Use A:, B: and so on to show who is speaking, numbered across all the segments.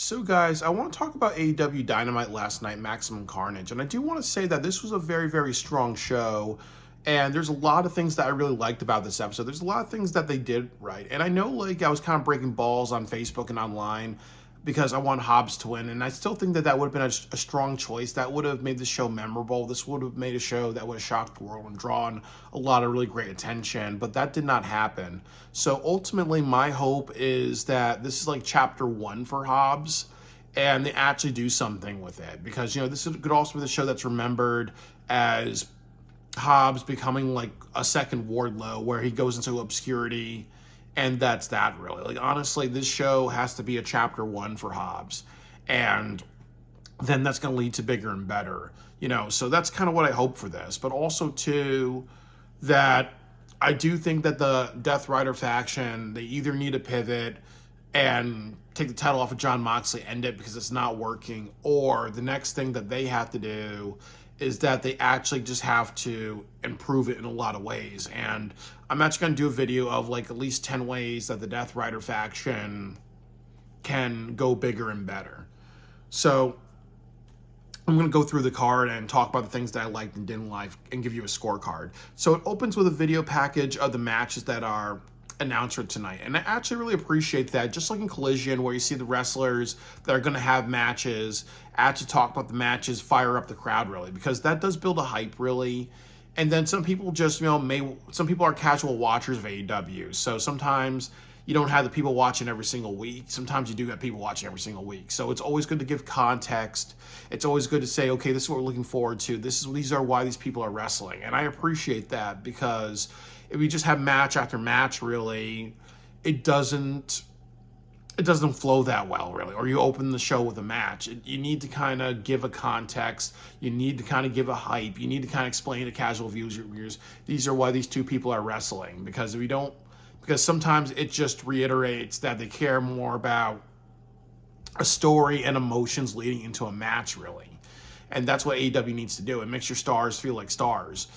A: So guys, I want to talk about AEW Dynamite last night, Maximum Carnage. And I do want to say that this was a very, very strong show. And there's a lot of things that I really liked about this episode. There's a lot of things that they did right. And I know I was kind of breaking balls on Facebook and online because I want Hobbs to win. And I still think that would have been a strong choice. That would have made the show memorable. This would have made a show that would have shocked the world and drawn a lot of really great attention. But that did not happen. So ultimately, my hope is that this is like chapter 1 for Hobbs. And they actually do something with it. Because, this could also be the show that's remembered as Hobbs becoming like a second Wardlow where he goes into obscurity, and that's that really. Honestly, this show has to be a chapter 1 for Hobbs, and then that's going to lead to bigger and better, so that's kind of what I hope for this. But also too, that I do think that the Death Rider faction, they either need to pivot and take the title off of Jon Moxley, end it because it's not working, or the next thing that they have to do is that they actually just have to improve it in a lot of ways. And I'm actually going to do a video of at least 10 ways that the Death Rider faction can go bigger and better. So I'm going to go through the card and talk about the things that I liked and didn't like and give you a scorecard. So it opens with a video package of the matches that are announced for tonight. And I actually really appreciate that. Just like in Collision, where you see the wrestlers that are going to have matches, actually talk about the matches, fire up the crowd, really, because that does build a hype, really. And then some people just, some people are casual watchers of AEW. So sometimes you don't have the people watching every single week. Sometimes you do have people watching every single week. So it's always good to give context. It's always good to say, okay, this is what we're looking forward to. These are why these people are wrestling. And I appreciate that, because if you just have match after match, really, it doesn't flow that well, really. Or you open the show with a match. You need to kind of give a context. You need to kind of give a hype. You need to kind of explain to casual viewers, these are why these two people are wrestling. Because sometimes it just reiterates that they care more about a story and emotions leading into a match, really. And that's what AEW needs to do. It makes your stars feel like stars.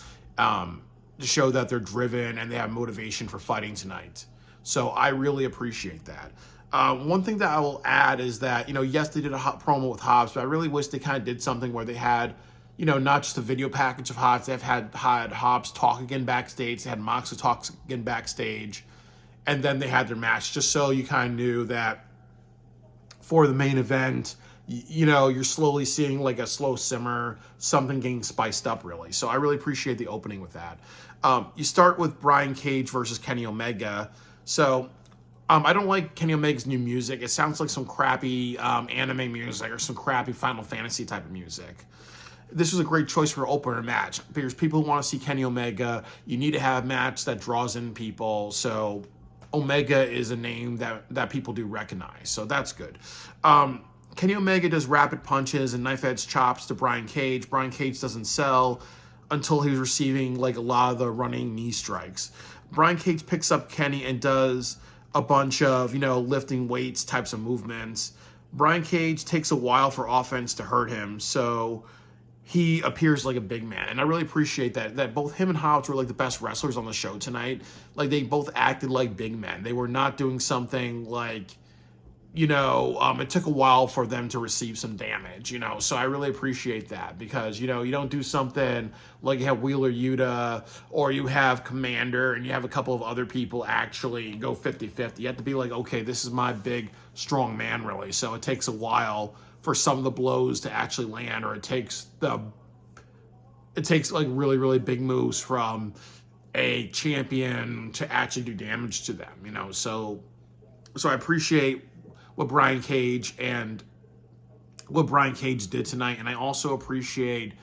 A: To show that they're driven and they have motivation for fighting tonight. So I really appreciate that. One thing that I will add is that, yes, they did a hot promo with Hobbs, but I really wish they kind of did something where they had, not just a video package of Hobbs. They've had Hobbs talk again backstage. They had Moxley talk again backstage. And then they had their match, just so you kind of knew that for the main event, you're slowly seeing like a slow simmer, something getting spiced up, really. So I really appreciate the opening with that. You start with Brian Cage versus Kenny Omega. So I don't like Kenny Omega's new music. It sounds like some crappy anime music or some crappy Final Fantasy type of music. This was a great choice for an opener match, because people who want to see Kenny Omega, you need to have a match that draws in people. So Omega is a name that people do recognize. So that's good. Kenny Omega does rapid punches and knife-edge chops to Brian Cage. Brian Cage doesn't sell until he's receiving a lot of the running knee strikes. Brian Cage picks up Kenny and does a bunch of, lifting weights types of movements. Brian Cage takes a while for offense to hurt him, so he appears like a big man. And I really appreciate that both him and Hobbs were the best wrestlers on the show tonight. They both acted like big men. They were not doing something it took a while for them to receive some damage, so I really appreciate that, because, you don't do something like you have Wheeler Yuta or you have Commander and you have a couple of other people actually go 50-50. You have to be okay, this is my big, strong man, really. So it takes a while for some of the blows to actually land, or it takes really, really big moves from a champion to actually do damage to them, so I appreciate what Brian Cage did tonight. And I also appreciate,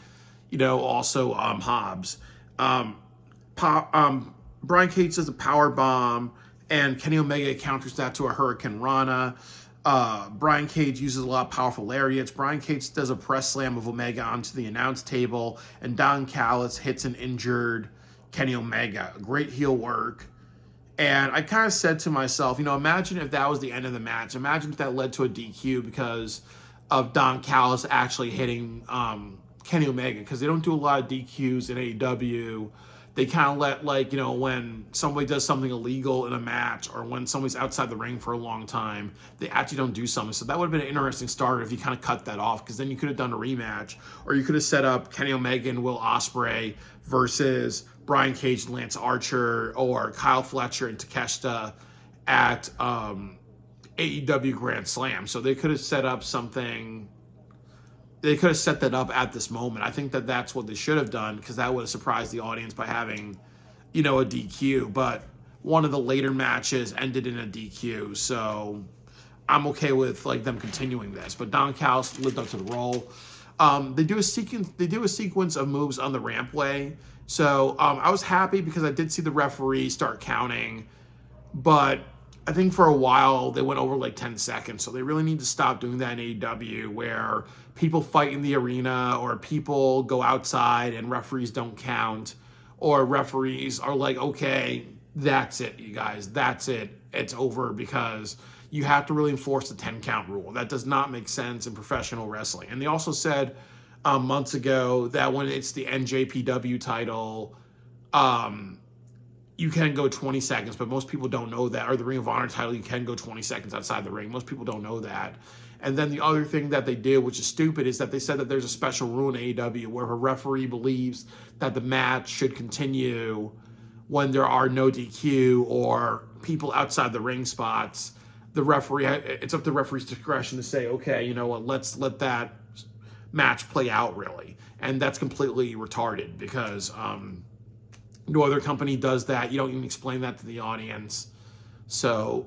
A: Hobbs. Brian Cage does a power bomb, and Kenny Omega counters that to a Hurricane Rana. Brian Cage uses a lot of powerful lariats. Brian Cage does a press slam of Omega onto the announce table, and Don Callis hits an injured Kenny Omega. Great heel work. And I kind of said to myself, imagine if that was the end of the match. Imagine if that led to a DQ because of Don Callis actually hitting Kenny Omega, because they don't do a lot of DQs in AEW they kind of let, like, when somebody does something illegal in a match or when somebody's outside the ring for a long time, they actually don't do something. So that would have been an interesting start if you kind of cut that off, because then you could have done a rematch, or you could have set up Kenny Omega and Will Ospreay versus Brian Cage and Lance Archer, or Kyle Fletcher and Takeshita at AEW Grand Slam. So they could have set up something. They could have set that up at this moment. I think that that's what they should have done, because that would have surprised the audience by having, a DQ. But one of the later matches ended in a DQ, so I'm okay with them continuing this. But Don Callis lived up to the role. They do a sequence of moves on the rampway. So I was happy because I did see the referee start counting, but I think for a while they went over 10 seconds. So they really need to stop doing that in AEW, where people fight in the arena or people go outside and referees don't count, or referees are like, okay, that's it, you guys, that's it, it's over, because you have to really enforce the 10 count rule. That does not make sense in professional wrestling. And they also said months ago that when it's the NJPW title, you can go 20 seconds, but most people don't know that. Or the Ring of Honor title, you can go 20 seconds outside the ring. Most people don't know that. And then the other thing that they did, which is stupid, is that they said that there's a special rule in AEW where a referee believes that the match should continue when there are no DQ or people outside the ring spots. The referee, it's up to the referee's discretion to say, okay, you know what, let's let that match play out, really. And that's completely retarded, because no other company does that. You don't even explain that to the audience. So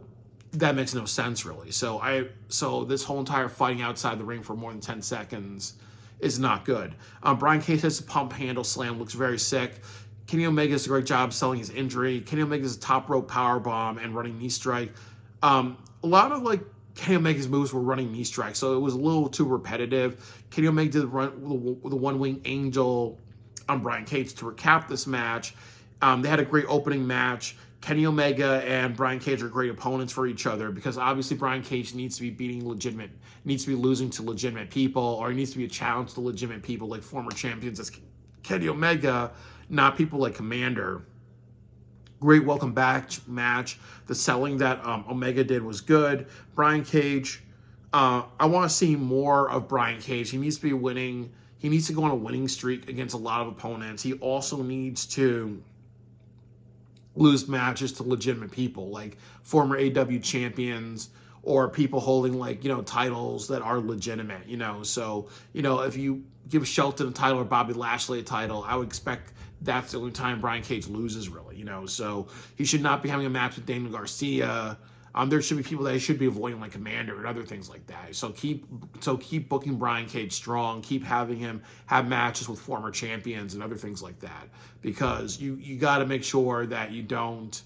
A: that makes no sense, really. So this whole entire fighting outside the ring for more than 10 seconds is not good. Brian Cage has a pump handle slam, looks very sick. Kenny Omega does a great job selling his injury. Kenny Omega's a top rope power bomb and running knee strike. A lot of Kenny Omega's moves were running knee strikes, so it was a little too repetitive. Kenny Omega did the one wing angel on Brian Cage to recap this match. They had a great opening match. Kenny Omega and Brian Cage are great opponents for each other, because obviously Brian Cage needs to be losing to legitimate people, or he needs to be a challenge to legitimate people like former champions as Kenny Omega, not people like Commander. Great welcome back match. The selling that Omega did was good. Brian Cage, I want to see more of Brian Cage. He needs to be winning. He needs to go on a winning streak against a lot of opponents. He also needs to lose matches to legitimate people, like former AEW champions, or people holding titles that are legitimate, So, if you give Shelton a title or Bobby Lashley a title, I would expect that's the only time Brian Cage loses, really, So he should not be having a match with Daniel Garcia. There should be people that he should be avoiding, like Commander and other things like that. So keep booking Brian Cage strong. Keep having him have matches with former champions and other things like that, because you got to make sure that you don't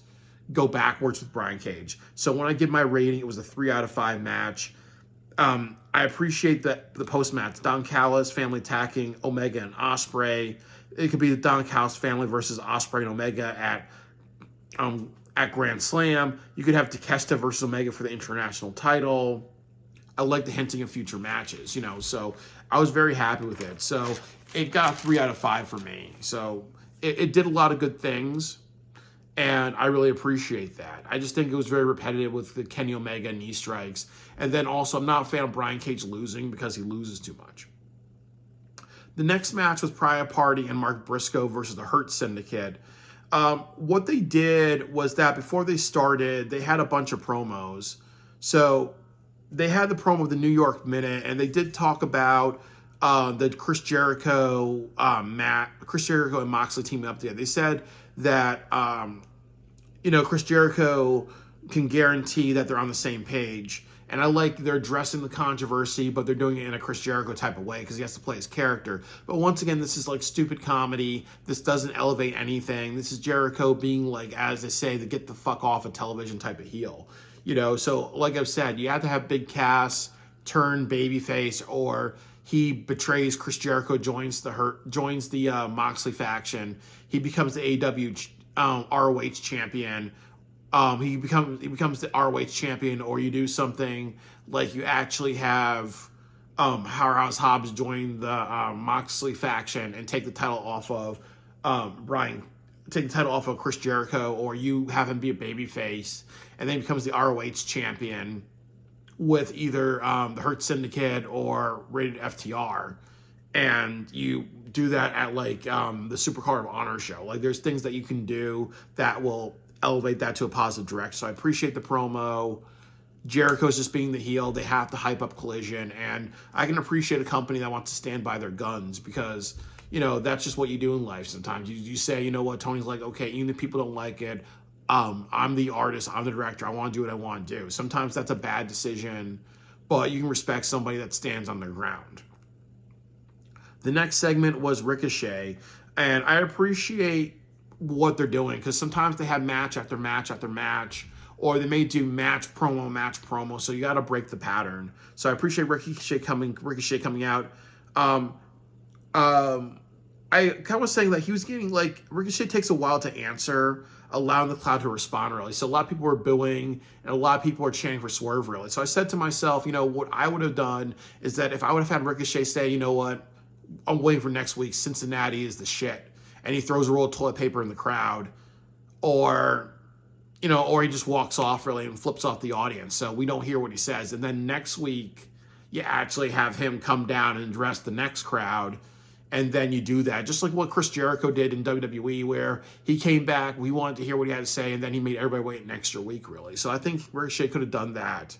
A: go backwards with Brian Cage. So when I give my rating, it was a 3 out of 5 match. I appreciate the post match. Don Callis family attacking Omega and Ospreay. It could be the Don Callis family versus Ospreay and Omega at Grand Slam. You could have Takeshita versus Omega for the international title. I like the hinting of future matches, so I was very happy with it. So it got a 3 out of 5 for me. So it did a lot of good things, and I really appreciate that. I just think it was very repetitive with the Kenny Omega knee strikes. And then also, I'm not a fan of Brian Cage losing, because he loses too much. The next match was Private Party and Mark Briscoe versus the Hurt Syndicate. What they did was that before they started, they had a bunch of promos. So they had the promo of the New York Minute, and they did talk about the Chris Jericho and Moxley teaming up together. They said that Chris Jericho can guarantee that they're on the same page. And I like they're addressing the controversy, but they're doing it in a Chris Jericho type of way, because he has to play his character. But once again, this is stupid comedy. This doesn't elevate anything. This is Jericho being as they say, the get the fuck off of television type of heel. So like I've said, you have to have Big Cass turn babyface, or he betrays Chris Jericho, joins the Moxley faction. He becomes the AEW ROH champion. He becomes the ROH champion, or you do something like you actually have Hobbs join the Moxley faction and take the title off of take the title off of Chris Jericho, or you have him be a babyface, and then he becomes the ROH champion with either the Hurt Syndicate or Rated FTR, and you do that at like the Supercard of Honor show. Like, there's things that you can do that will elevate that to a positive direction. So I appreciate the promo. Jericho's just being the heel. They have to hype up Collision, and I can appreciate a company that wants to stand by their guns, because, you know, that's just what you do in life sometimes. You say, you know what, Tony's like, okay, even if people don't like it, I'm the artist, I'm the director, I want to do what I want to do. Sometimes that's a bad decision, but you can respect somebody that stands on their ground. The next segment was Ricochet, and I appreciate what they're doing, because sometimes they have match after match after match, or they may do match promo, so you got to break the pattern. So I appreciate Ricochet coming out. I kind of was saying that he was getting, like, Ricochet takes a while to answer, allowing the crowd to respond, really. So a lot of people were booing, and a lot of people were chanting for Swerve, really. So I said to myself, you know, what I would have done is that if I would have had Ricochet say, you know what, I'm waiting for next week, Cincinnati is the shit, and he throws a roll of toilet paper in the crowd, or, you know, or he just walks off, really, and flips off the audience, so we don't hear what he says. And then next week, you actually have him come down and address the next crowd, and then you do that. Just like what Chris Jericho did in WWE, where he came back, we wanted to hear what he had to say, and then he made everybody wait an extra week, really. So I think Ricochet could have done that.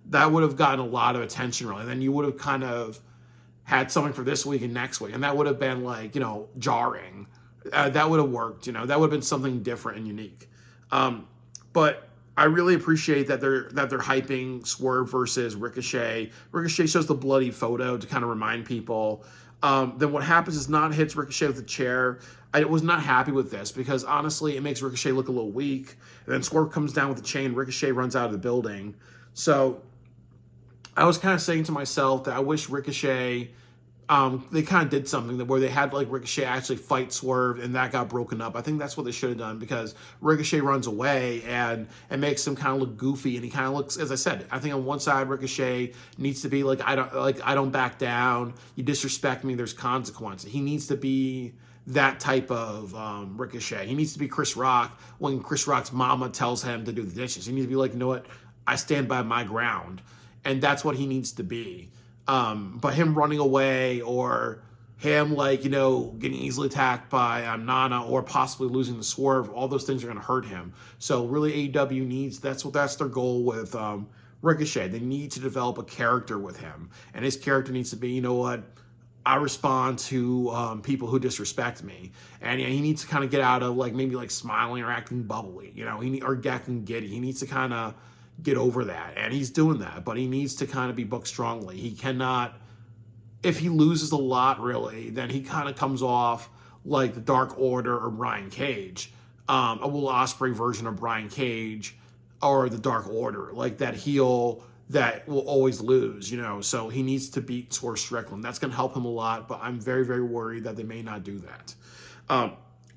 A: That would have gotten a lot of attention, really. And then you would have kind of had something for this week and next week, and that would have been, like, you know, jarring. That would have worked, you know. That would have been something different and unique. But I really appreciate that they're hyping Swerve versus Ricochet. Ricochet shows the bloody photo to kind of remind people. Then what happens is Nana hits Ricochet with a chair. I was not happy with this, because honestly, it makes Ricochet look a little weak. And then Swerve comes down with the chain. Ricochet runs out of the building. So I was kind of saying to myself that I wish Ricochet, they kind of did something where they had, like, Ricochet actually fight Swerve, and that got broken up. I think that's what they should have done, because Ricochet runs away and it makes him kind of look goofy, and he kind of looks, as I said, I think on one side Ricochet needs to be like, I don't back down. You disrespect me, there's consequences. He needs to be that type of Ricochet. He needs to be Chris Rock when Chris Rock's mama tells him to do the dishes. He needs to be like, you know what, I stand by my ground, and that's what he needs to be. But him running away, or him, like, you know, getting easily attacked by Nana, or possibly losing the Swerve, all those things are going to hurt him. So really, AEW needs, that's their goal with Ricochet. They need to develop a character with him, and his character needs to be, you know what, I respond to people who disrespect me, and he needs to kind of get out of, like, maybe like smiling or acting bubbly, you know, or acting giddy. He needs to kind of get over that, and he's doing that, but he needs to kind of be booked strongly. He cannot, if he loses a lot, really, then he kind of comes off like the Dark Order or Brian Cage, a Will Ospreay version of Brian Cage, or the Dark Order, like that heel that will always lose, you know. So he needs to beat Swerve Strickland. That's going to help him a lot, but I'm very, very worried that they may not do that.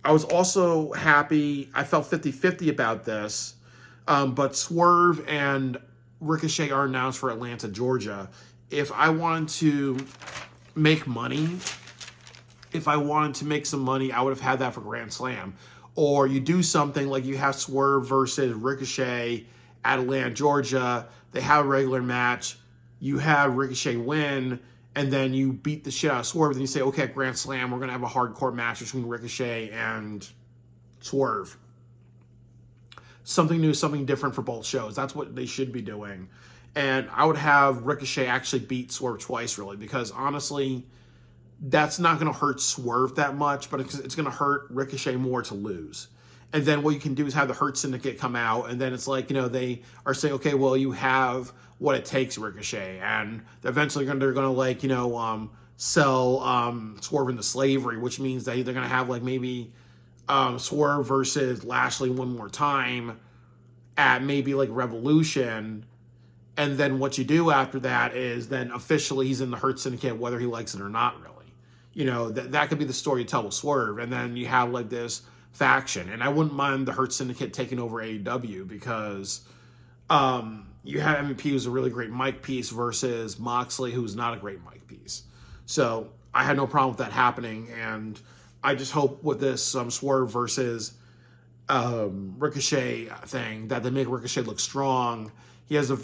A: I was also happy, I felt 50-50 about this, but Swerve and Ricochet are announced for Atlanta, Georgia. If I wanted to make money, if I wanted to make some money, I would have had that for Grand Slam. Or you do something like you have Swerve versus Ricochet at Atlanta, Georgia. They have a regular match. You have Ricochet win, and then you beat the shit out of Swerve. Then you say, okay, at Grand Slam, we're going to have a hardcore match between Ricochet and Swerve. Something new, something different for both shows. That's what they should be doing. And I would have Ricochet actually beat Swerve twice, really, because honestly, that's not going to hurt Swerve that much, but it's going to hurt Ricochet more to lose. And then what you can do is have the Hurt Syndicate come out, and then it's like, you know, they are saying, okay, well, you have what it takes, Ricochet, and eventually they're going to, like, you know, sell Swerve into slavery, which means that they're going to have, like, maybe Swerve versus Lashley one more time at maybe like Revolution, and then what you do after that is then officially he's in the Hurt Syndicate whether he likes it or not, really. You know, that could be the story you tell with Swerve, and then you have like this faction. And I wouldn't mind the Hurt Syndicate taking over AEW, because you have MVP, who's a really great mic piece, versus Moxley, who's not a great mic piece. So I had no problem with that happening, and I just hope with this Swerve versus Ricochet thing, that they make Ricochet look strong. He has this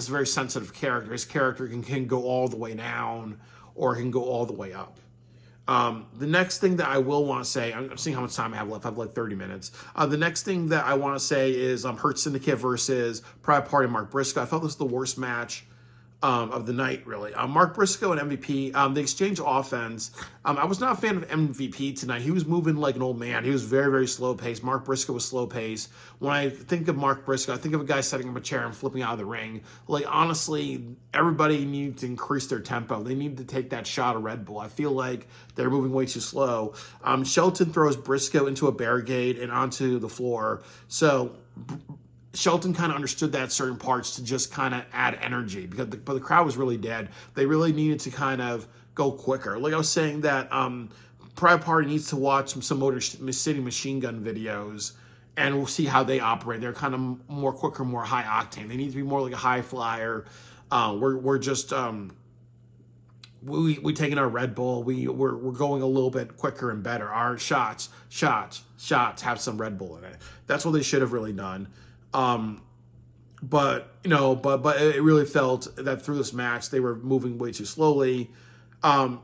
A: very sensitive character. His character can go all the way down or can go all the way up. The next thing that I will want to say, I'm seeing how much time I have left. I have like 30 minutes. The next thing that I want to say is Hurt Syndicate versus Private Party Mark Briscoe. I felt this was the worst match of the night, really. Mark Briscoe and MVP, they exchange offense. I was not a fan of MVP tonight. He was moving like an old man. He was very, very slow paced. Mark Briscoe was slow paced. When I think of Mark Briscoe, I think of a guy setting up a chair and flipping out of the ring. Like, honestly, everybody needs to increase their tempo. They need to take that shot of Red Bull. I feel like they're moving way too slow. Shelton throws Briscoe into a barricade and onto the floor. So Shelton kind of understood that certain parts to just kind of add energy, because but the crowd was really dead. They really needed to kind of go quicker. Like I was saying, that Private Party needs to watch some Motor City Machine Gun videos, and we'll see how they operate. They're kind of more quicker, more high octane. They need to be more like a high flyer. We're just we taking our Red Bull. We're going a little bit quicker and better. Our shots have some Red Bull in it. That's what they should have really done. But it really felt that through this match they were moving way too slowly. And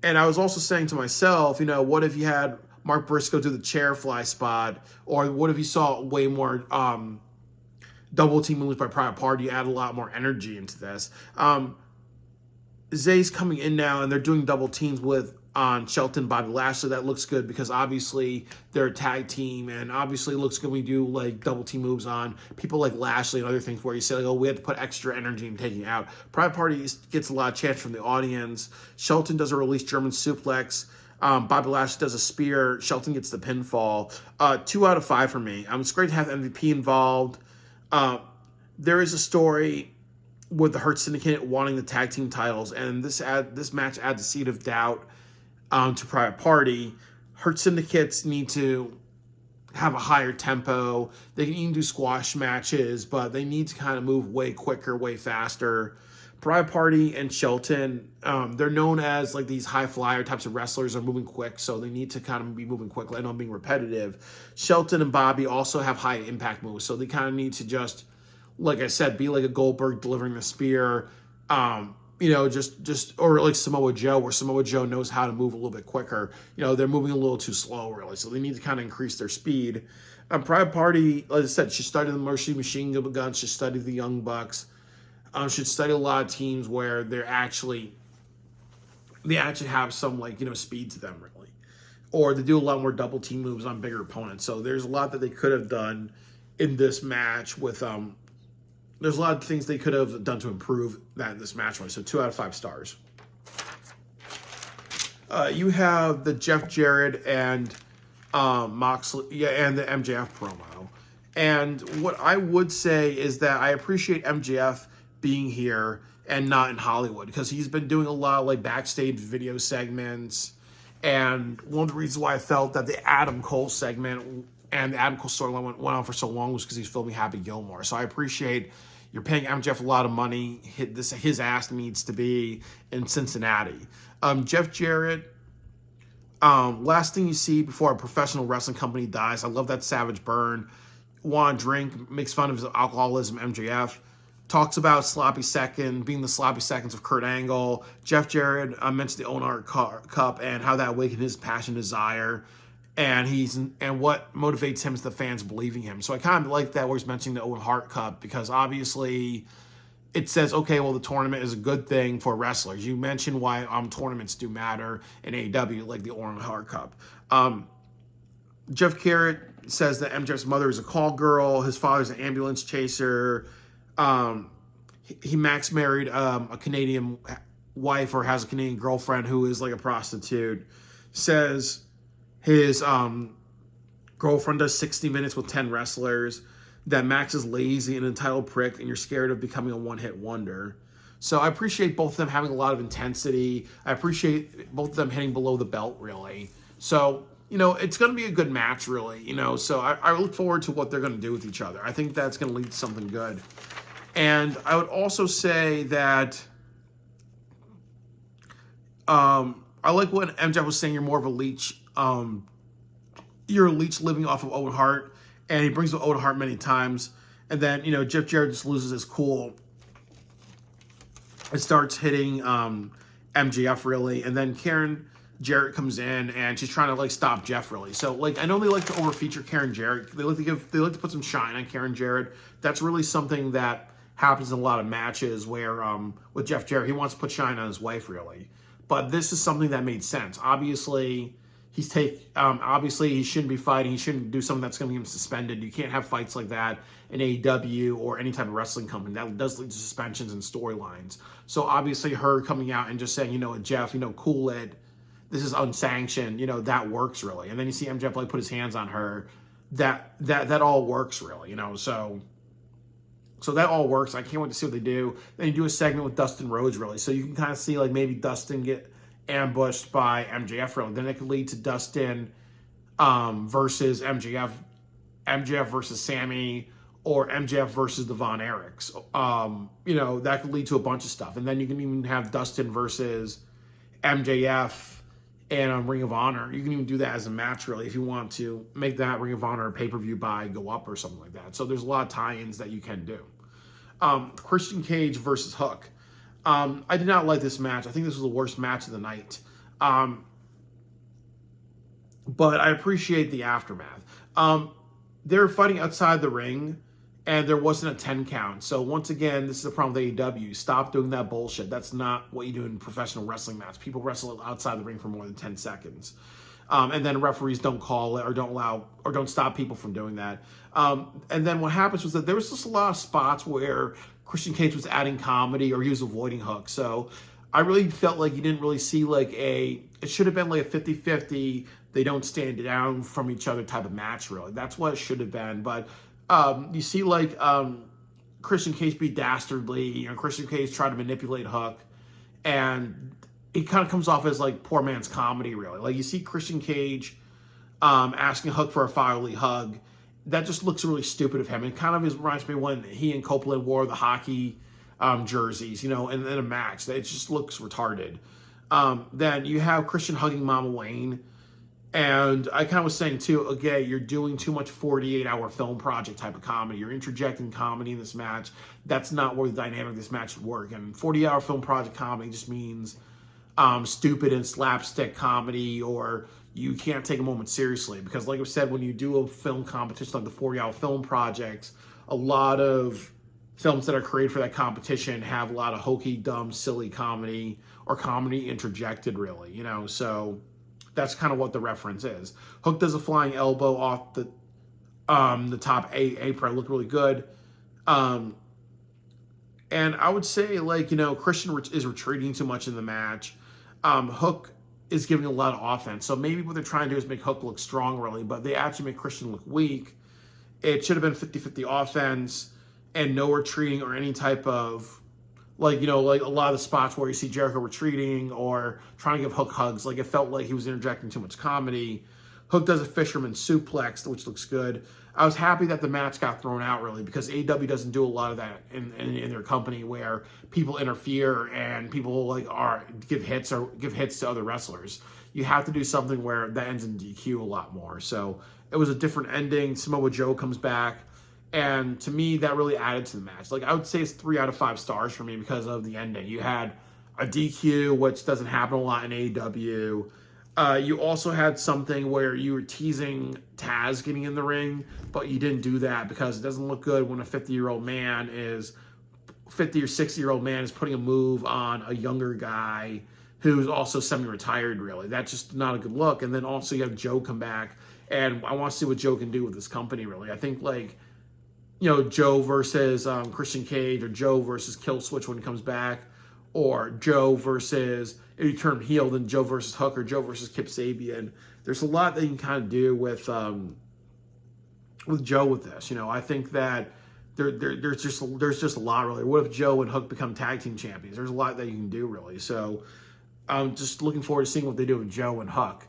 A: I was also saying to myself, what if you had Mark Briscoe do the chair fly spot, or what if you saw way more double team moves by Private Party? You add a lot more energy into this. Zay's coming in now, and they're doing double teams with Shelton, Bobby Lashley. That looks good, because obviously they're a tag team, and obviously it looks good when we do like double team moves on people like Lashley and other things where you say, like, oh, we had to put extra energy in taking it out. Private Party gets a lot of chance from the audience. Shelton does a release German suplex. Bobby Lashley does a spear. Shelton gets the pinfall. 2 out of 5 for me. It's great to have MVP involved. There is a story with the Hurt Syndicate wanting the tag team titles, and this match adds a seed of doubt to Private Party. Hurt Syndicates need to have a higher tempo. They can even do squash matches, but they need to kind of move way quicker, way faster. Private Party and Shelton, they're known as like these high flyer types of wrestlers, are moving quick, so they need to kind of be moving quickly. I know I'm being repetitive. Shelton and Bobby also have high impact moves, so they kind of need to just, like I said, be like a Goldberg delivering the spear. Or like Samoa Joe, where Samoa Joe knows how to move a little bit quicker. They're moving a little too slow, really, so they need to kind of increase their speed. Private Party, like I said, should study the Mercy Machine Gun, should study the Young Bucks, should study a lot of teams where they actually have some speed to them, really, or they do a lot more double team moves on bigger opponents. So there's a lot that they could have done in this match with There's a lot of things they could have done to improve that in this match. So 2 out of 5 stars. You have the Jeff Jarrett and Moxley, and the MJF promo. And what I would say is that I appreciate MJF being here and not in Hollywood, because he's been doing a lot of like backstage video segments. And one of the reasons why I felt that the Adam Cole segment and the Adam Cole storyline went on for so long was because he's filming Happy Gilmore. So I appreciate you're paying MJF a lot of money. His ass needs to be in Cincinnati. Jeff Jarrett, last thing you see before a professional wrestling company dies. I love that savage burn. Want to drink, makes fun of his alcoholism. MJF talks about sloppy second, being the sloppy seconds of Kurt Angle. Jeff Jarrett mentioned the Owen Hart Cup and how that awakened his passion, desire. And what motivates him is the fans believing him. So I kind of like that where he's mentioning the Owen Hart Cup, because obviously it says, okay, well, the tournament is a good thing for wrestlers. You mentioned why tournaments do matter in AEW, like the Owen Hart Cup. Jeff Jarrett says that MJF's mother is a call girl. His father's an ambulance chaser. Max married a Canadian wife, or has a Canadian girlfriend who is like a prostitute. Says his girlfriend does 60 minutes with 10 wrestlers, that Max is lazy and entitled prick, and you're scared of becoming a one-hit wonder. So I appreciate both of them having a lot of intensity. I appreciate both of them hitting below the belt, really. So, it's going to be a good match, really. So I look forward to what they're going to do with each other. I think that's going to lead to something good. And I would also say that I like what MJF was saying, you're more of a leech. you're a leech living off of Owen Hart, and he brings up Owen Hart many times, and then, Jeff Jarrett just loses his cool and starts hitting MJF, really, and then Karen Jarrett comes in, and she's trying to, like, stop Jeff, really. So, like, I know they like to over-feature Karen Jarrett. They like to put some shine on Karen Jarrett. That's really something that happens in a lot of matches where, with Jeff Jarrett, he wants to put shine on his wife, really. But this is something that made sense. Obviously, obviously he shouldn't be fighting. He shouldn't do something that's going to get him suspended. You can't have fights like that in AEW or any type of wrestling company. That does lead to suspensions and storylines. So obviously her coming out and just saying, Jeff, cool it. This is unsanctioned. That works, really. And then you see MJF, like, put his hands on her. That all works, really. So that all works. I can't wait to see what they do. Then you do a segment with Dustin Rhodes, really. So you can kind of see, like, maybe Dustin get ambushed by MJF, really. Then it could lead to Dustin versus MJF versus Sammy, or MJF versus the Von Erichs. That could lead to a bunch of stuff. And then you can even have Dustin versus MJF and Ring of Honor. You can even do that as a match, really, if you want to make that Ring of Honor pay-per-view buy go up or something like that. So there's a lot of tie-ins that you can do. Christian Cage versus Hook. I did not like this match. I think this was the worst match of the night. But I appreciate the aftermath. They were fighting outside the ring, and there wasn't a 10 count. So once again, this is the problem with AEW. Stop doing that bullshit. That's not what you do in professional wrestling match. People wrestle outside the ring for more than 10 seconds. And then referees don't call it or don't allow or don't stop people from doing that. And then what happens was that there was just a lot of spots where Christian Cage was adding comedy or he was avoiding Hook. So I really felt like you didn't really see it should have been like a 50-50, they don't stand down from each other type of match, really. That's what it should have been. But you see Christian Cage be dastardly, Christian Cage try to manipulate Hook, and it kind of comes off as like poor man's comedy, really. Like you see Christian Cage asking Hook for a fatherly hug. That just looks really stupid of him. It kind of reminds me when he and Copeland wore the hockey jerseys, in a match. It just looks retarded. Then you have Christian hugging Mama Wayne. And I kind of was saying, too, okay, you're doing too much 48-hour film project type of comedy. You're interjecting comedy in this match. That's not where the dynamic of this match would work. And 40-hour film project comedy just means stupid and slapstick comedy, or you can't take a moment seriously. Because like I said, when you do a film competition like the 40-hour film projects, a lot of films that are created for that competition have a lot of hokey, dumb, silly comedy or comedy interjected, really, so that's kind of what the reference is. Hook does a flying elbow off the top apron. Looked really good. And I would say, Christian is retreating too much in the match. Hook is giving a lot of offense. So maybe what they're trying to do is make Hook look strong, really, but they actually make Christian look weak. It should have been 50-50 offense and no retreating or any type of, like a lot of the spots where you see Jericho retreating or trying to give Hook hugs. Like, it felt like he was interjecting too much comedy. Hook does a fisherman suplex, which looks good. I was happy that the match got thrown out, really, because AEW doesn't do a lot of that in their company, where people interfere and people give hits to other wrestlers. You have to do something where that ends in DQ a lot more. So it was a different ending. Samoa Joe comes back, and to me, that really added to the match. I would say it's 3 out of 5 stars for me because of the ending. You had a DQ, which doesn't happen a lot in AEW. You also had something where you were teasing Taz getting in the ring, but you didn't do that because it doesn't look good when a 50 or 60-year-old man is putting a move on a younger guy who's also semi-retired, really. That's just not a good look. And then also you have Joe come back, and I want to see what Joe can do with this company, really. I think, Joe versus Christian Cage, or Joe versus Killswitch when he comes back, or Joe versus, if you turn him heel, then Joe versus Hook, or Joe versus Kip Sabian. There's a lot that you can kind of do with Joe with this. I think that there's just a lot, really. What if Joe and Hook become tag team champions? There's a lot that you can do, really. So I'm just looking forward to seeing what they do with Joe and Hook.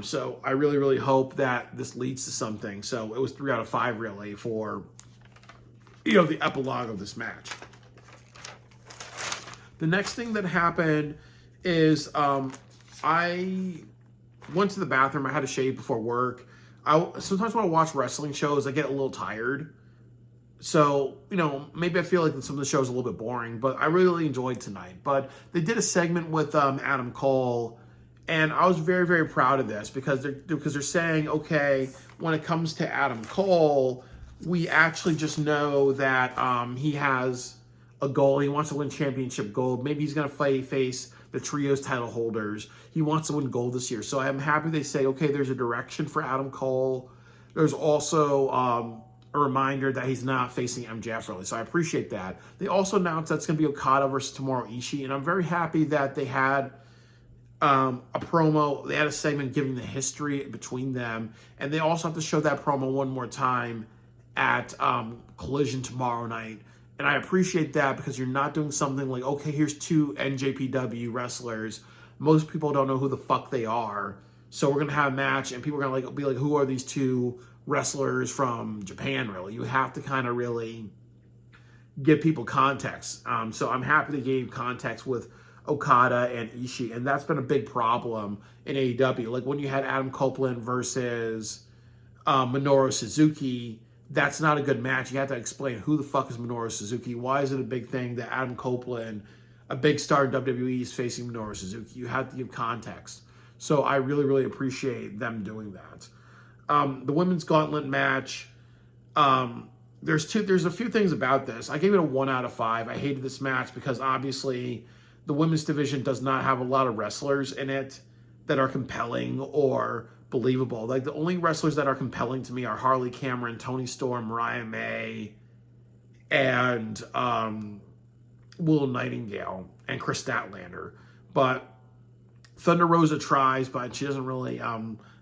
A: So I really, really hope that this leads to something. So it was 3 out of 5, really, for the epilogue of this match. The next thing that happened is I went to the bathroom. I had a shave before work. Sometimes when I watch wrestling shows, I get a little tired. So, maybe I feel like some of the show's a little bit boring, but I really enjoyed tonight. But they did a segment with Adam Cole, and I was very, very proud of this because they're saying, okay, when it comes to Adam Cole, we actually just know that he has a goal. He wants to win championship gold. Maybe he's going to face the trios title holders. He wants to win gold this year. So I'm happy they say, okay, there's a direction for Adam Cole. There's also a reminder that he's not facing MJF really. So I appreciate that. They also announced that's going to be Okada versus Tomohiro Ishii. And I'm very happy that they had a promo. They had a segment giving the history between them. And they also have to show that promo one more time at Collision tomorrow night. And I appreciate that because you're not doing something like, okay, here's two NJPW wrestlers. Most people don't know who the fuck they are. So we're going to have a match and people are going to be like, who are these two wrestlers from Japan, really? You have to kind of really give people context. So I'm happy they gave context with Okada and Ishii. And that's been a big problem in AEW. Like when you had Adam Copeland versus Minoru Suzuki, that's not a good match. You have to explain who the fuck is Minoru Suzuki. Why is it a big thing that Adam Copeland, a big star in WWE, is facing Minoru Suzuki? You have to give context. So I really, really appreciate them doing that. The women's gauntlet match, there's a few things about this. I gave it a 1 out of 5. I hated this match because obviously the women's division does not have a lot of wrestlers in it that are compelling or believable. Like the only wrestlers that are compelling to me are Harley Cameron, Toni Storm, Mariah May, and Willow Nightingale and Chris Statlander. But Thunder Rosa tries, but she doesn't really.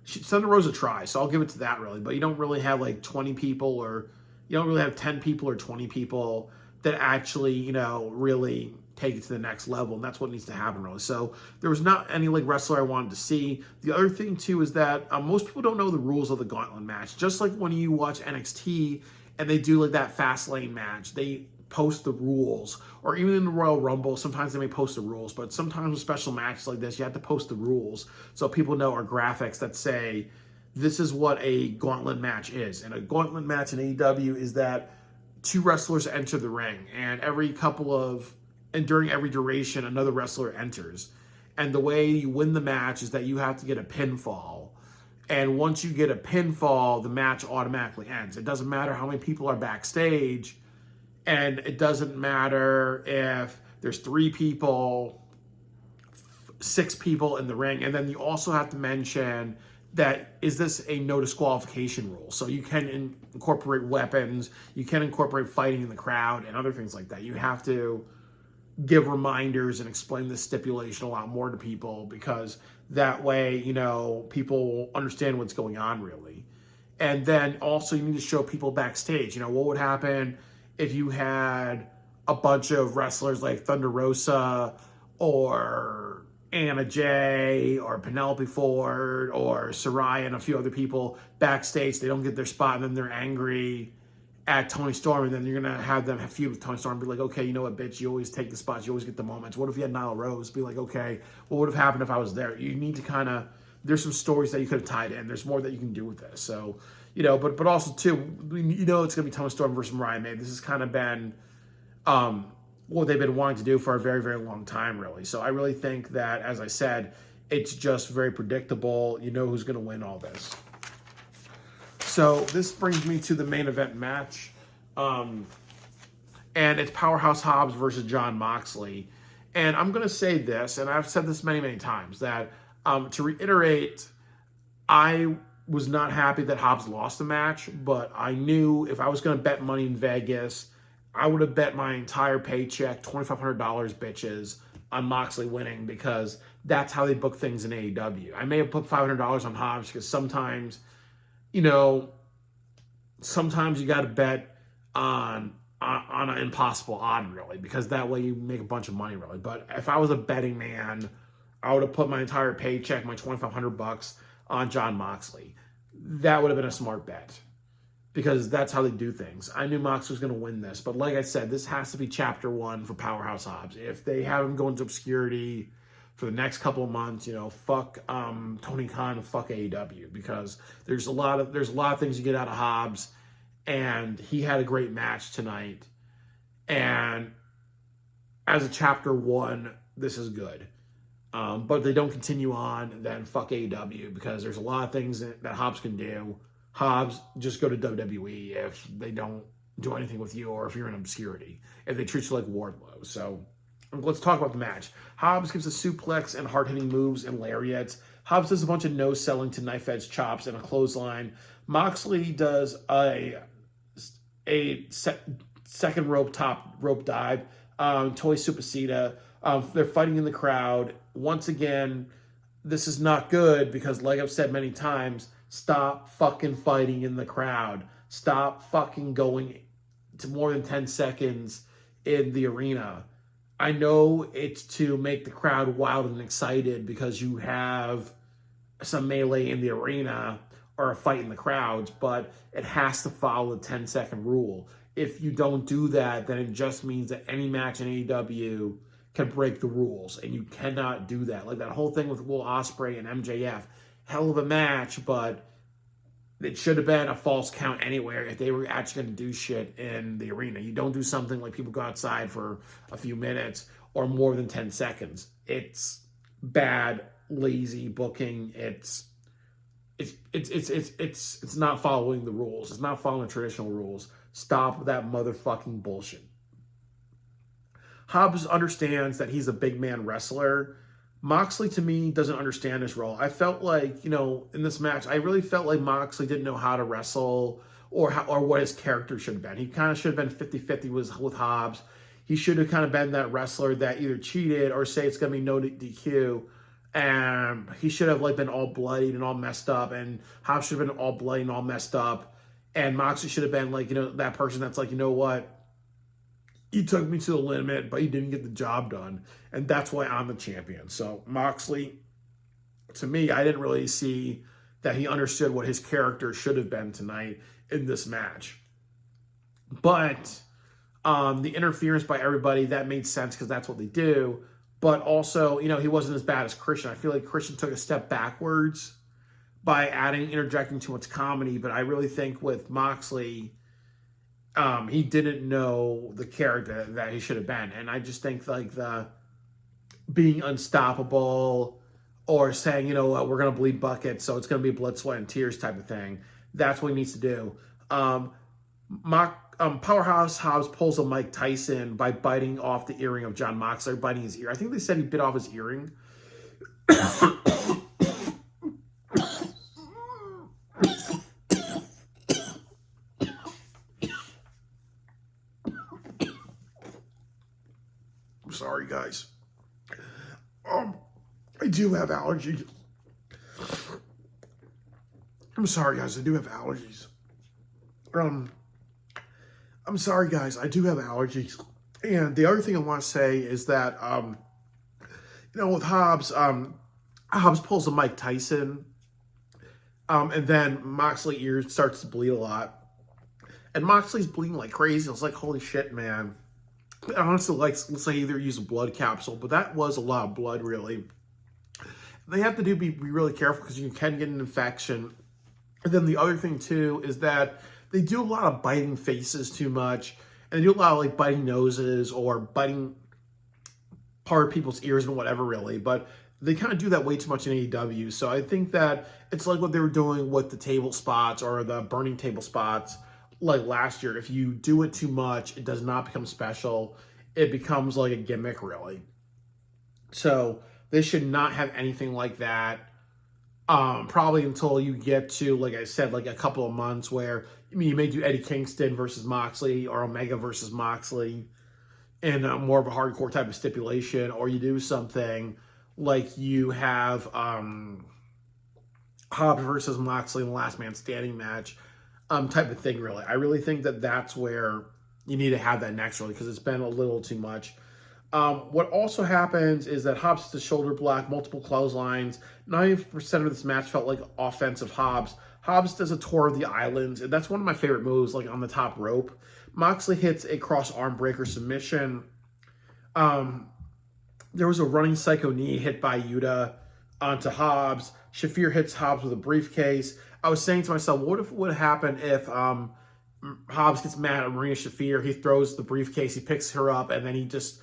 A: Thunder Rosa tries, so I'll give it to that really. But you don't really have like 20 people, or you don't really have 10 people or 20 people that actually, really take it to the next level, and that's what needs to happen really. So there was not any like wrestler I wanted to see. The other thing too is that most people don't know the rules of the gauntlet match. Just like when you watch NXT and they do like that fast lane match, they post the rules, or even in the Royal Rumble, sometimes they may post the rules, but sometimes with special matches like this, you have to post the rules so people know, or graphics that say, this is what a gauntlet match is. And a gauntlet match in AEW is that two wrestlers enter the ring, and during every duration, another wrestler enters. And the way you win the match is that you have to get a pinfall. And once you get a pinfall, the match automatically ends. It doesn't matter how many people are backstage, and it doesn't matter if there's 3 people, 6 people in the ring. And then you also have to mention that, is this a no disqualification rule? So you can incorporate weapons, you can incorporate fighting in the crowd and other things like that. You have to give reminders and explain the stipulation a lot more to people, because that way, people understand what's going on really. And then also you need to show people backstage, what would happen if you had a bunch of wrestlers like Thunder Rosa or Anna Jay or Penelope Ford or Saraya and a few other people backstage. They don't get their spot, and then they're angry at Toni Storm, and then you're going to have them feud with Toni Storm and be like, okay, you know what, bitch, you always take the spots, you always get the moments. What if you had Nyla Rose? Be like, okay, what would have happened if I was there? You need to there's some stories that you could have tied in. There's more that you can do with this. So, but also too, it's going to be Toni Storm versus Mariah May. This has kind of been what they've been wanting to do for a very, very long time, really. So I really think that, as I said, it's just very predictable. You know who's going to win all this. So this brings me to the main event match. And it's Powerhouse Hobbs versus Jon Moxley. And I'm going to say this, and I've said this many, many times, that to reiterate, I was not happy that Hobbs lost the match, but I knew if I was going to bet money in Vegas, I would have bet my entire paycheck, $2,500 bitches, on Moxley winning, because that's how they book things in AEW. I may have put $500 on Hobbs because sometimes you got to bet on an impossible odd, really, because that way you make a bunch of money, really. But if I was a betting man, I would have put my entire paycheck, my $2,500 on Jon Moxley. That would have been a smart bet, because that's how they do things. I knew Mox was going to win this, but like I said, this has to be chapter 1 for Powerhouse Hobbs. If they have him go into obscurity for the next couple of months, fuck Tony Khan and fuck AEW, because there's a lot of things you get out of Hobbs, and he had a great match tonight. And as a chapter 1, this is good. But if they don't continue on, then fuck AEW, because there's a lot of things that Hobbs can do. Hobbs, just go to WWE if they don't do anything with you, or if you're in obscurity, if they treat you like Wardlow. So let's talk about the match. Hobbs gives a suplex and hard-hitting moves and lariats. Hobbs does a bunch of no-selling to knife-edge chops and a clothesline. Moxley does a second rope dive, Toy Supacita. They're fighting in the crowd. Once again, this is not good, because like I've said many times, stop fucking fighting in the crowd. Stop fucking going to more than 10 seconds in the arena. I know it's to make the crowd wild and excited because you have some melee in the arena or a fight in the crowds, but it has to follow the 10-second rule. If you don't do that, then it just means that any match in AEW can break the rules, and you cannot do that. Like that whole thing with Will Ospreay and MJF, hell of a match, but it should have been a false count anywhere if they were actually going to do shit in the arena. You don't do something like people go outside for a few minutes or more than 10 seconds. It's bad, lazy booking. It's not following the rules. It's not following the traditional rules. Stop that motherfucking bullshit. Hobbs understands that he's a big man wrestler. Moxley, to me, doesn't understand his role. I felt like, in this match, I really felt like Moxley didn't know how to wrestle or what his character should have been. He kind of should have been 50-50 with Hobbs. He should have kind of been that wrestler that either cheated or say it's going to be no DQ. And he should have been all bloodied and all messed up. And Hobbs should have been all bloody and all messed up. And Moxley should have been that person that's like, you know what? You took me to the limit, but you didn't get the job done. And that's why I'm the champion. So Moxley, to me, I didn't really see that he understood what his character should have been tonight in this match. But the interference by everybody, that made sense because that's what they do. But also, he wasn't as bad as Christian. I feel like Christian took a step backwards by interjecting too much comedy. But I really think with Moxley, he didn't know the character that he should have been. And I just think the being unstoppable or saying, you know what, we're going to bleed buckets, so it's going to be blood, sweat, and tears type of thing. That's what he needs to do. Powerhouse Hobbs pulls a Mike Tyson by biting off the earring of John Moxley, biting his ear. I think they said he bit off his earring. Sorry, guys. I do have allergies. I'm sorry, guys. I do have allergies. I'm sorry, guys. I do have allergies. And the other thing I want to say is that, with Hobbs, Hobbs pulls a Mike Tyson, and then Moxley's ear starts to bleed a lot. And Moxley's bleeding like crazy. I was like, holy shit, man. I honestly let's say either use a blood capsule, but that was a lot of blood, really. They have to be really careful because you can get an infection. And then the other thing, too, is that they do a lot of biting faces too much. And they do a lot of, biting noses or biting part of people's ears and whatever, really. But they kind of do that way too much in AEW. So I think that it's like what they were doing with the table spots or the burning table spots like last year. If you do it too much, it does not become special. It becomes like a gimmick, really. So they should not have anything like that. Probably until you get to, like I said, a couple of months where, you may do Eddie Kingston versus Moxley or Omega versus Moxley in more of a hardcore type of stipulation, or you do something like you have Hobbs versus Moxley in the Last Man Standing match type of thing, really. I really think that that's where you need to have that next, really, because it's been a little too much. What also happens is that Hobbs hits the shoulder block, multiple clotheslines. 90% of this match felt like offensive Hobbs. Hobbs does a tour of the islands, and that's one of my favorite moves, on the top rope. Moxley hits a cross arm breaker submission. There was a running psycho knee hit by Yuta onto Hobbs. Shafir hits Hobbs with a briefcase. I was saying to myself, what would happen if Hobbs gets mad at Marina Shafir? He throws the briefcase, he picks her up, and then he just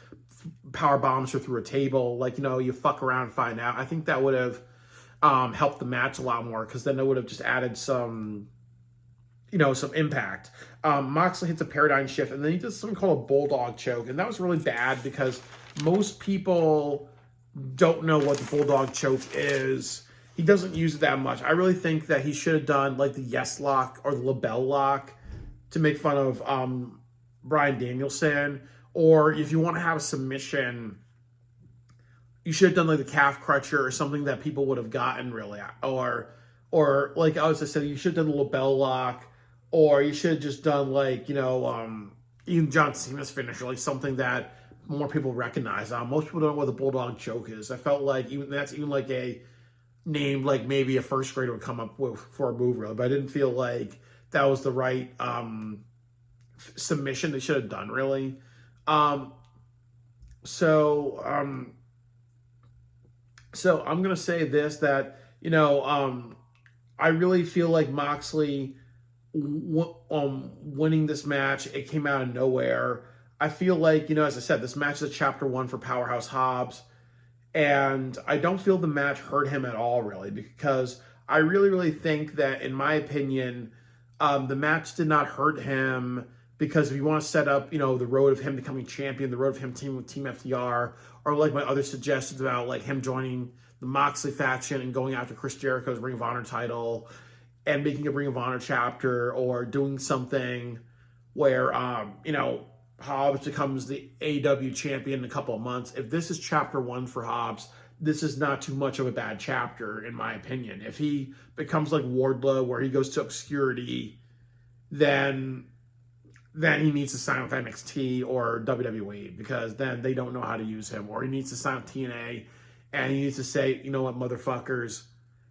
A: power bombs her through a table. Like, you fuck around and find out. I think that would have helped the match a lot more, because then it would have just added some impact. Moxley hits a paradigm shift, and then he does something called a bulldog choke, and that was really bad because most people don't know what the bulldog choke is. He doesn't use it that much. I really think that he should have done like the yes lock or the label lock to make fun of Bryan Danielson. Or if you want to have a submission, you should have done like the calf crutcher or something that people would have gotten really. Or like I said, you should have done the label lock, or you should have just done like, even John Cena's finisher, like something that more people recognize. Most people don't know what the bulldog choke is. I felt like that's like a name like maybe a first grader would come up with for a move, really. But I didn't feel like that was the right submission they should have done, really. So I'm gonna say this, that I really feel like Moxley winning this match, it came out of nowhere. I feel like, as I said, this match is a chapter 1 for Powerhouse Hobbs, and I don't feel the match hurt him at all, really, because I really, really think that, in my opinion, the match did not hurt him, because if you want to set up, the road of him becoming champion, the road of him teaming with Team FTR, or like my other suggestions about like him joining the Moxley faction and going after Chris Jericho's Ring of Honor title and making a Ring of Honor chapter, or doing something where, Hobbs becomes the AEW champion in a couple of months. If this is chapter 1 for Hobbs, this is not too much of a bad chapter, in my opinion. If he becomes like Wardlow, where he goes to obscurity, then he needs to sign with NXT or WWE, because then they don't know how to use him. Or he needs to sign with TNA, and he needs to say, you know what, motherfuckers,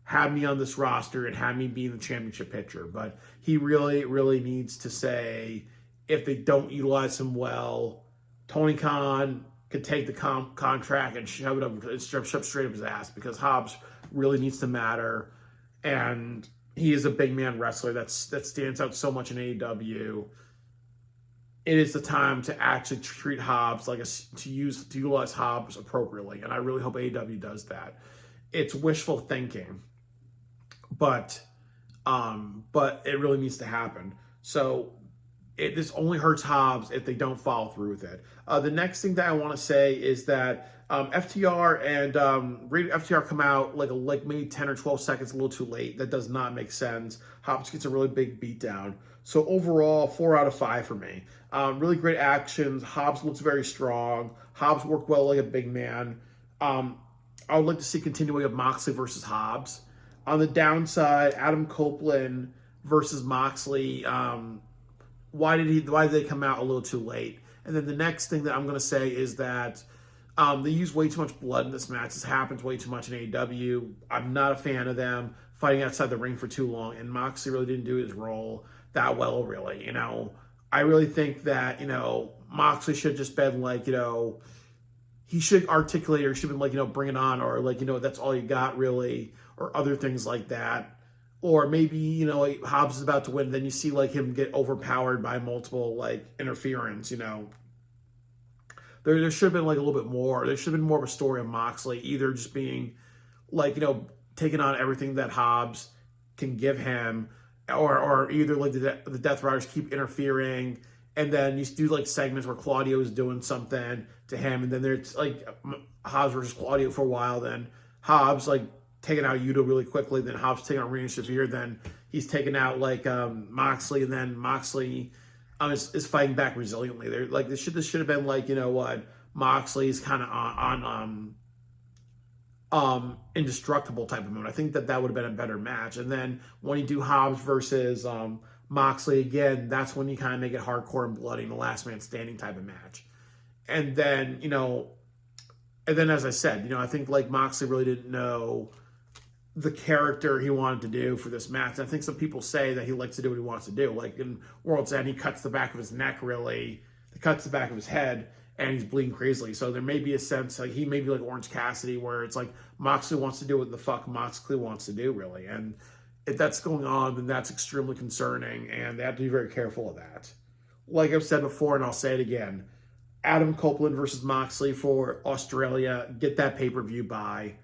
A: have me on this roster and have me be in the championship picture. But he really, really needs to say, if they don't utilize him well, Tony Khan could take the contract and shove straight up his ass, because Hobbs really needs to matter. And he is a big man wrestler that stands out so much in AEW. It is the time to actually treat Hobbs to utilize Hobbs appropriately, and I really hope AEW does that. It's wishful thinking, but it really needs to happen. So this only hurts Hobbs if they don't follow through with it. The next thing that I want to say is that FTR and FTR come out like maybe 10 or 12 seconds a little too late. That does not make sense. Hobbs gets a really big beatdown. So overall, 4 out of 5 for me. Really great actions. Hobbs looks very strong. Hobbs worked well like a big man. I would like to see continuing of Moxley versus Hobbs. On the downside, Adam Copeland versus Moxley. Why did they come out a little too late? And then the next thing that I'm going to say is that they use way too much blood in this match. This happens way too much in AEW. I'm not a fan of them fighting outside the ring for too long, and Moxley really didn't do his role that well, really. I really think that, Moxley should have just been like, he should articulate, or should have been like, bring it on, or like, that's all you got, really, or other things like that. Or maybe, Hobbs is about to win, then you see like him get overpowered by multiple like interference, There should have been like a little bit more. There should have been more of a story of Moxley, either just being like, taking on everything that Hobbs can give him, or either like the Death Riders keep interfering, and then you do like segments where Claudio is doing something to him, and then there's like Hobbs versus Claudio for a while, then Hobbs like taking out Yuta really quickly, then Hobbs taking out Rina Shafir, then he's taking out like Moxley, and then Moxley is fighting back resiliently. They're like, this should have been like, Moxley's kind of on indestructible type of mode. I think that would have been a better match. And then when you do Hobbs versus Moxley again, that's when you kind of make it hardcore and bloody in the last man standing type of match. And then, as I said, I think like Moxley really didn't know the character he wanted to do for this match. I think some people say that he likes to do what he wants to do. Like in World's End, he cuts the back of his neck, really. He cuts the back of his head. and he's bleeding crazily. So there may be a sense like he may be like Orange Cassidy, where it's like Moxley wants to do what the fuck Moxley wants to do, really. And if that's going on, then that's extremely concerning, and they have to be very careful of that. Like I've said before, and I'll say it again, Adam Copeland versus Moxley for Australia, get that pay-per-view buy.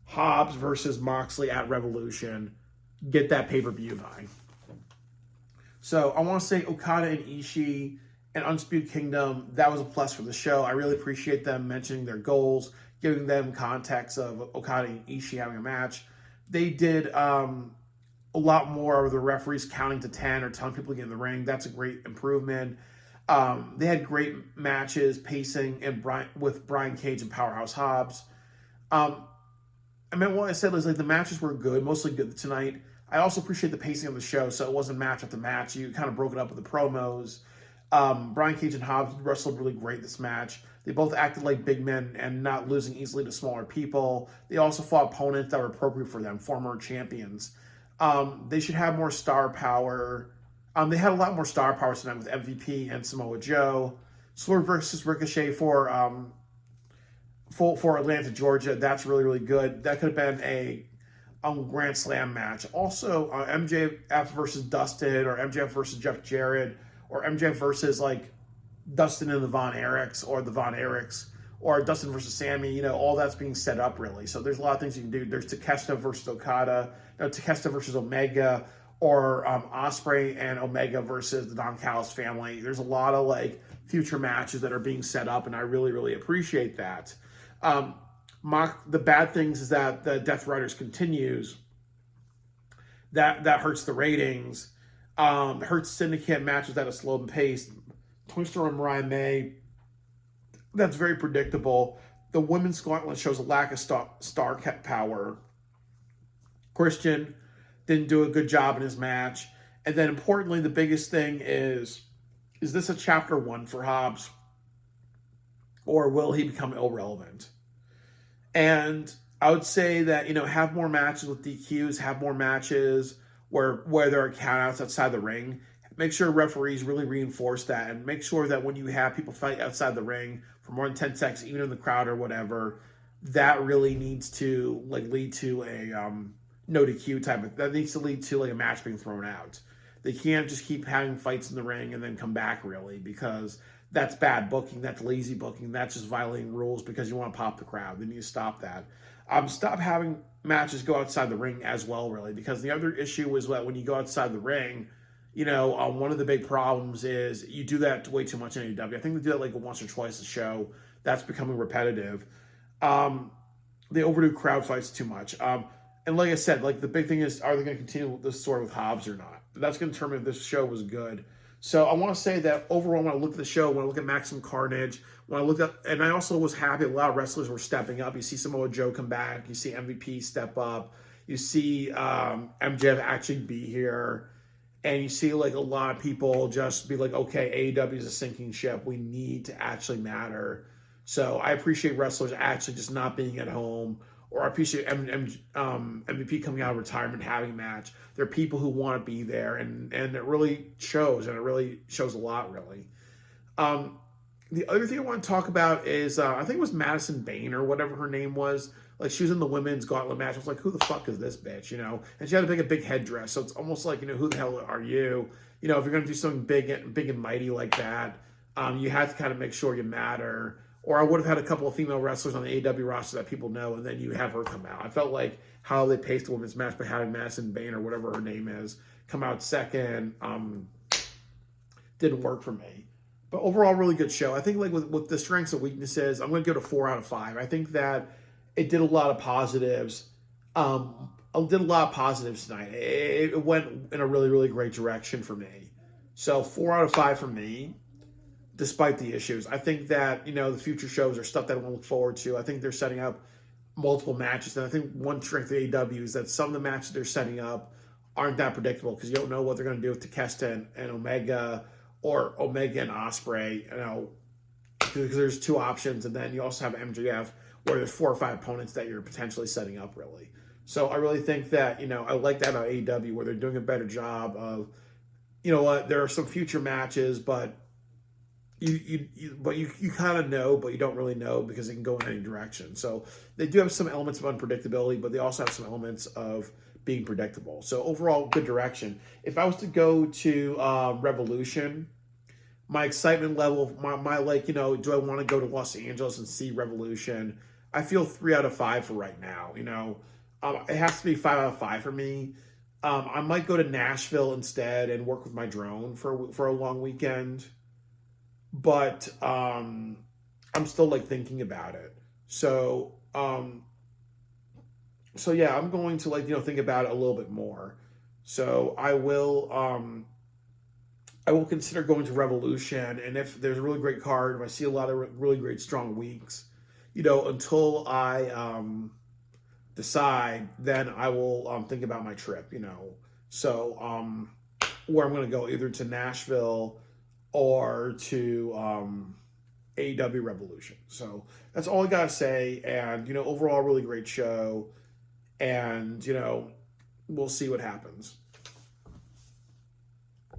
A: Hobbs versus Moxley at Revolution, get that pay-per-view buy. So I want to say Okada and Ishii and Undisputed Kingdom, that was a plus for the show. I really appreciate them mentioning their goals, giving them context of Okada and Ishii having a match. They did a lot more of the referees counting to 10 or telling people to get in the ring. That's a great improvement. They had great matches, pacing, and with Brian Cage and Powerhouse Hobbs. I mean, what I said was like the matches were good, mostly good tonight. I also appreciate the pacing of the show, so it wasn't match after match. You kind of broke it up with the promos. Brian Cage and Hobbs wrestled really great this match. They both acted like big men and not losing easily to smaller people. They also fought opponents that were appropriate for them, former champions. They should have more star power. They had a lot more star power tonight with MVP and Samoa Joe. Swerve versus Ricochet for Atlanta, Georgia. That's really, really good. That could have been a Grand Slam match. Also, MJF versus Dustin, or MJF versus Jeff Jarrett, or MJF versus like Dustin and the Von Erichs, or the Von Erichs, or Dustin versus Sammy. You know, all that's being set up really. So there's a lot of things you can do. There's Takeshita versus Okada, Takeshita versus Omega, or Ospreay and Omega versus the Don Callis family. There's a lot of like future matches that are being set up, and I really, really appreciate that. The bad things is that the Death Riders continues. That hurts the ratings. Hurts Syndicate matches at a slow pace. Twister and Mariah May, that's very predictable. The women's gauntlet shows a lack of star power. Christian didn't do a good job in his match. And then importantly, the biggest thing is this a chapter 1 for Hobbs? Or will he become irrelevant? And I would say that, have more matches with DQs, have more matches where there are countouts outside the ring. Make sure referees really reinforce that, and make sure that when you have people fight outside the ring for more than 10 seconds, even in the crowd or whatever, that really needs to lead to a no DQ that needs to lead to a match being thrown out. They can't just keep having fights in the ring and then come back, really, because that's bad booking, that's lazy booking, that's just violating rules because you want to pop the crowd. They need to stop that. Stop having matches go outside the ring as well, really, because the other issue is that when you go outside the ring, one of the big problems is you do that way too much in AEW. I think they do that like once or twice a show. That's becoming repetitive. They overdo crowd fights too much. And like I said, the big thing is, are they going to continue this story with Hobbs or not? That's going to determine if this show was good. So I want to say that overall, when I look at the show, when I look at Maximum Carnage, and I also was happy a lot of wrestlers were stepping up. You see Samoa Joe come back. You see MVP step up. You see MJF actually be here. And you see a lot of people just be like, okay, AEW is a sinking ship. We need to actually matter. So I appreciate wrestlers actually just not being at home, or I appreciate MVP coming out of retirement, having a match. There are people who want to be there, and it really shows, and it really shows a lot, really. The other thing I want to talk about is, I think it was Madison Bane, or whatever her name was. She was in the women's gauntlet match. I was like, who the fuck is this bitch, And she had a big headdress, so it's almost like, who the hell are you? If you're going to do something big and mighty like that, you have to kind of make sure you matter. Or I would have had a couple of female wrestlers on the AEW roster that people know, and then you have her come out. I felt like how they paced the women's match by having Madison Bane, or whatever her name is, come out second, didn't work for me. But overall, really good show. I think with the strengths and weaknesses, I'm going to go to 4 out of 5. I think that it did a lot of positives. Tonight. It went in a really, really great direction for me. So 4 out of 5 for me, despite the issues. I think that, the future shows are stuff that I want to look forward to. I think they're setting up multiple matches. And I think one strength of AEW is that some of the matches they're setting up aren't that predictable, because you don't know what they're going to do with Takeshita and Omega, or Omega and Ospreay, because there's 2 options. And then you also have MJF, where there's 4 or 5 opponents that you're potentially setting up, really. So I really think that, I like that about AEW, where they're doing a better job of, there are some future matches, but but you kind of know, but you don't really know because it can go in any direction. So they do have some elements of unpredictability, but they also have some elements of being predictable. So overall, good direction. If I was to go to Revolution, my excitement level, my like, do I want to go to Los Angeles and see Revolution? I feel 3 out of 5 for right now. It has to be 5 out of 5 for me. I might go to Nashville instead and work with my drone for a long weekend, but I'm still like thinking about it. So yeah, I'm going to like think about it a little bit more. So I will consider going to Revolution, and if there's a really great card, if I see a lot of really great strong weeks, until I decide, then I will think about my trip. So where I'm going to go, either to Nashville or to AEW Revolution. So that's all I gotta say. And overall, really great show. And we'll see what happens.